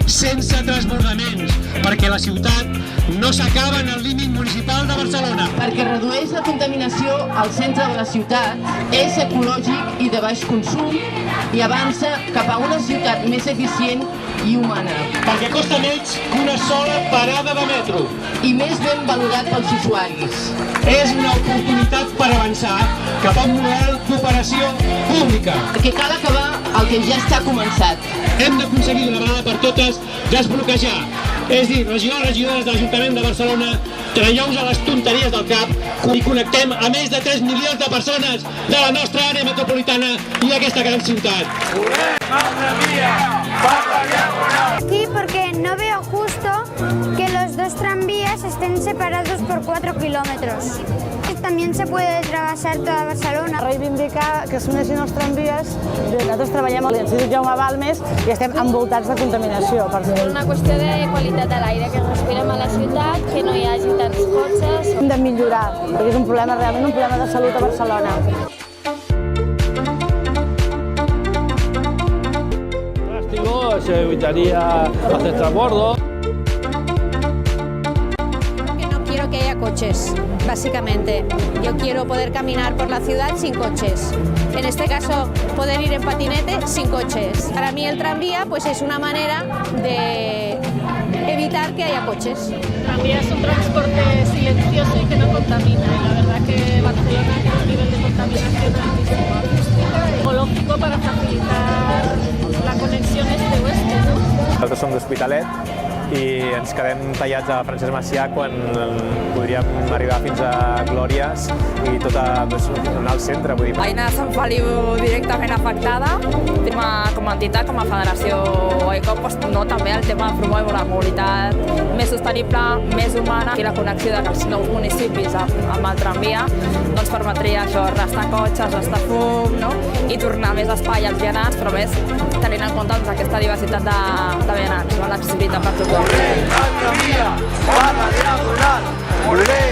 sense transbordaments, perquè la ciutat no s'acaba en el límit municipal de Barcelona. Perquè redueix la contaminació al centre de la ciutat, és ecològic i de baix consum i avança cap a una ciutat més eficient i humana. Perquè costa menys que una sola parada de metro. I més ben valorat pels usuaris. És una oportunitat per avançar cap a un model d'operació pública. Perquè cal acabar el que ja està començat. Hem d'aconseguir d'una vegada per totes desbloquejar. És dir, regidors de l'Ajuntament de Barcelona, traieu-vos a les tonteries del cap i connectem a més de 3 milions de persones de la nostra àrea metropolitana i d'aquesta gran ciutat. Aquí porque no veo justo que los dos tranvías estén separados por 4 kilómetros. También se puede atravesar toda Barcelona. Reivindicar que s'uneixin els tramvies. Nosaltres treballem a l'Institut Jaume Balmes i estem envoltats de contaminació. És una qüestió de qualitat de l'aire que respirem a la ciutat, que no hi hagi tants cotxes. Hem de millorar, perquè és un problema realment un problema de salut a Barcelona. Se evitaría hacer transbordo. No quiero que haya coches, básicamente. Yo quiero poder caminar por la ciudad sin coches. En este caso, poder ir en patinete sin coches. Para mí el tranvía pues, es una manera de evitar que haya coches. El tranvía es un transporte silencioso y que no contamina. Y la verdad que Barcelona tiene un nivel de contaminación altísimo. Ecológico para facilitar la connexió est-oest, no? Nosaltres som d'Hospitalet i ens quedem tallats a Francesc Macià quan podríem arribar fins a Glòries i tot anar al centre. L'Aina de Sant Feliu directament afectada. Com a entitat, com a federació ECO, també el tema de promoure la mobilitat més sostenible, més humana i la connexió dels nous municipis amb el tramvia doncs permetria això, restar cotxes, restar fum i tornar més espai als vianants, però més tenint en compte aquesta diversitat de vianants, l'accessibilitat per tothom. ¡Volver! ¡Volver!